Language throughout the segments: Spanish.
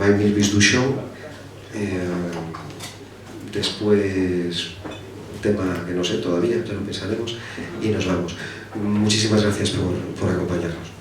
Vai Mil Bis du Show, después un tema que no sé todavía, ya lo pensaremos, y nos vamos. Muchísimas gracias por acompañarnos.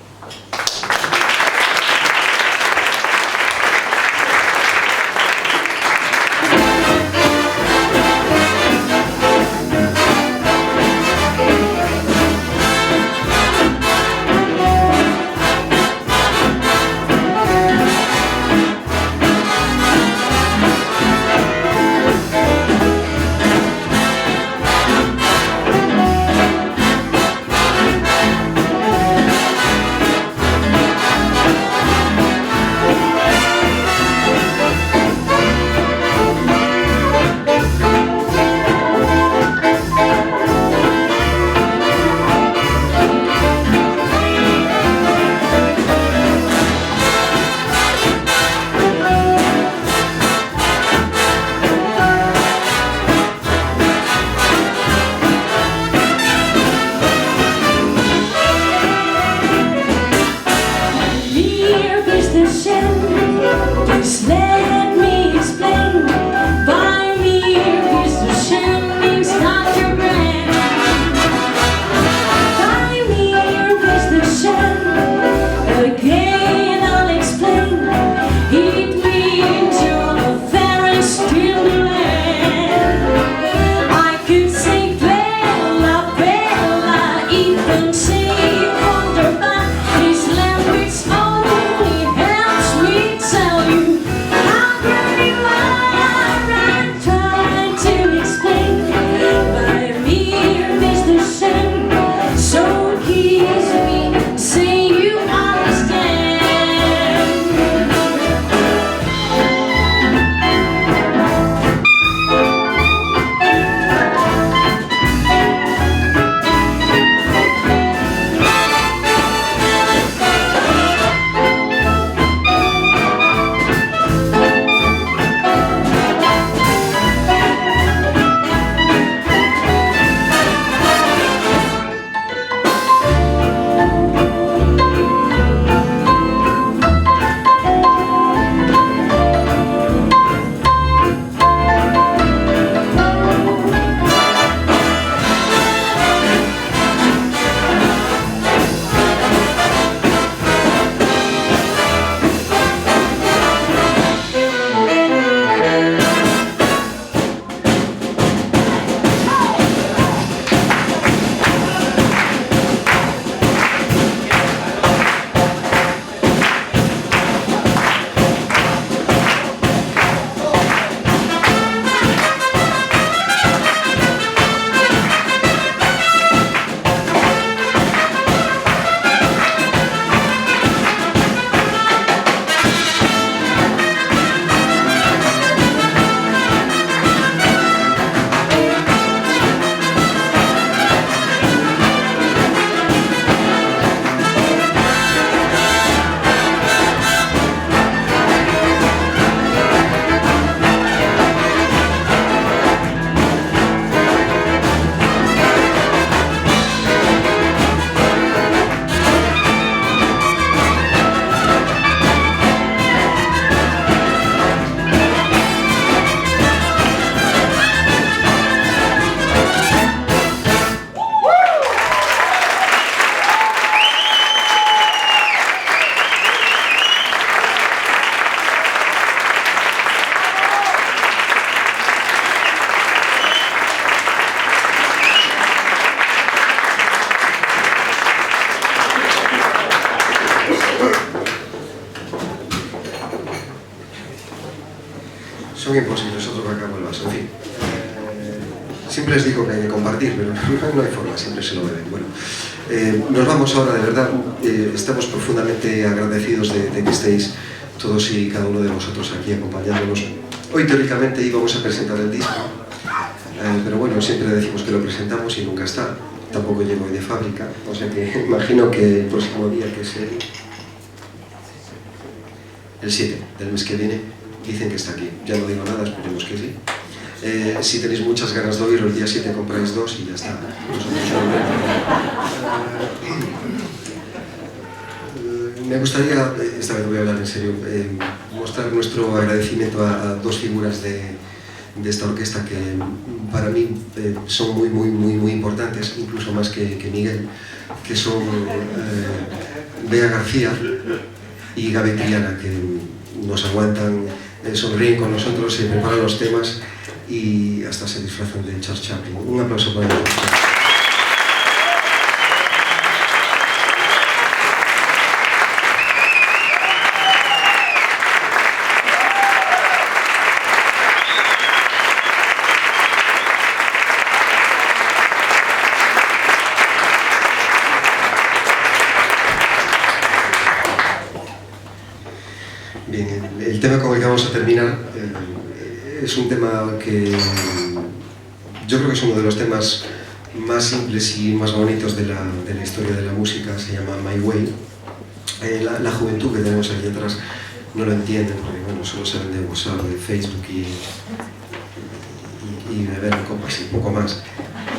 Son imposibles, otro que acabo el vaso, en fin. Siempre les digo que hay que compartir, pero no hay forma, siempre se lo beben. Bueno, nos vamos ahora, de verdad, estamos profundamente agradecidos de que estéis todos y cada uno de vosotros aquí acompañándonos. Hoy teóricamente íbamos a presentar el disco, pero bueno, siempre decimos que lo presentamos y nunca está. Tampoco llego hoy de fábrica, o sea que imagino que el próximo día, que es el 7 del mes que viene, dicen que está aquí. Ya no digo nada, esperemos que sí. Si tenéis muchas ganas de oírlo, el día 7 compráis 2 y ya está. Me gustaría, esta vez voy a hablar en serio, mostrar nuestro agradecimiento a dos figuras de esta orquesta que para mí son muy importantes, incluso más que Miguel, que son Bea García y Gaby Triana, que nos aguantan, sonríen con nosotros, se preparan los temas y hasta se disfrazan de Charles Chaplin. Un aplauso para ellos. Bien, el tema con el que vamos a terminar es un tema que yo creo que es uno de los temas más simples y más bonitos de la historia de la música. Se llama My Way. La juventud que tenemos aquí atrás no lo entiende, porque bueno, solo saben de WhatsApp, de Facebook y beber copas y poco más.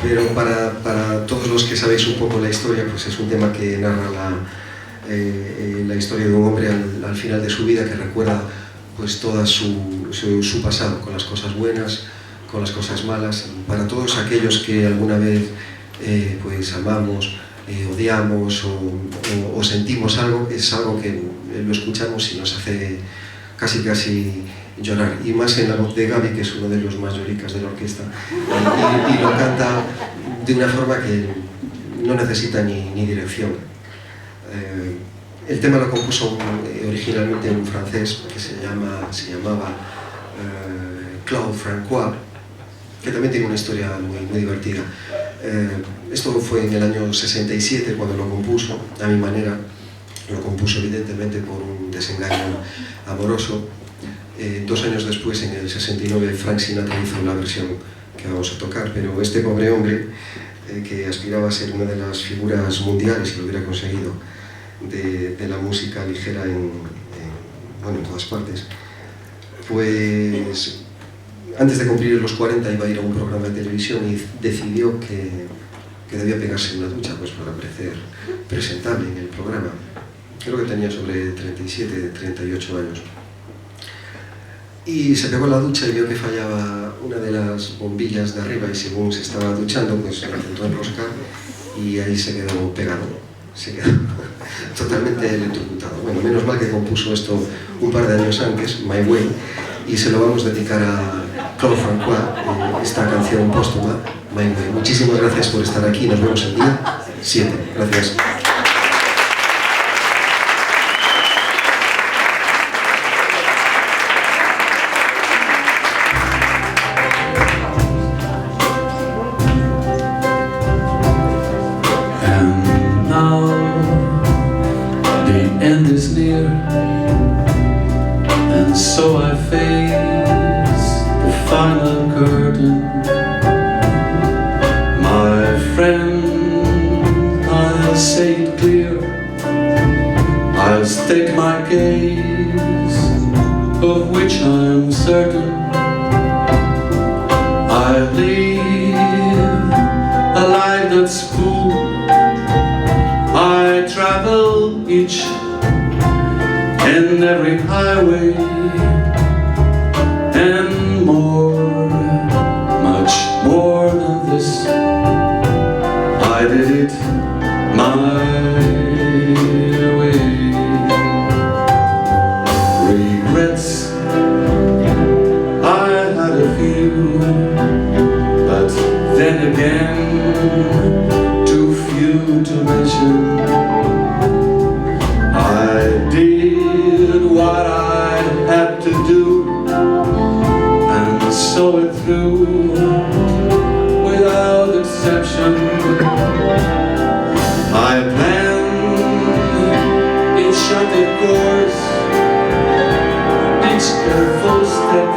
Pero para todos los que sabéis un poco la historia, pues es un tema que narra la historia de un hombre al final de su vida, que recuerda pues toda su pasado, con las cosas buenas, con las cosas malas. Y para todos aquellos que alguna vez pues amamos, odiamos o sentimos algo, es algo que lo escuchamos y nos hace casi llorar, y más en la voz de Gaby, que es uno de los más lloricas de la orquesta, y lo canta de una forma que no necesita ni dirección. El tema lo compuso originalmente un francés que se llamaba Claude Francois, que también tiene una historia muy divertida. Esto fue en el año 67 cuando lo compuso, a mi manera. Lo compuso evidentemente por un desengaño amoroso. 2 años después, en el 69, Frank Sinatra hizo la versión que vamos a tocar, pero este pobre hombre, que aspiraba a ser una de las figuras mundiales y lo hubiera conseguido, de la música ligera en todas partes, pues antes de cumplir los 40 iba a ir a un programa de televisión y decidió que debía pegarse una ducha pues para parecer presentable en el programa. Creo que tenía sobre 37, 38 años. Y se pegó en la ducha y vio que fallaba una de las bombillas de arriba, y según se estaba duchando pues se intentó enroscar y ahí se quedó pegado. Se quedó totalmente electrocutado. Bueno, menos mal que compuso esto un par de años antes, My Way, y se lo vamos a dedicar a Claude Francois, esta canción póstuma, My Way. Muchísimas gracias por estar aquí, nos vemos el día 7. Gracias. End is near, and so I face the final curtain. My friend, I'll say it clear, I'll stake my case, of which I'm certain. I live a life that's full, I travel each and every highway, and more, much more than this. I did it my way. Regrets, I had a few, but then again, too few to mention. I did what I had to do and saw it through without exception. I planned each charted course, each careful step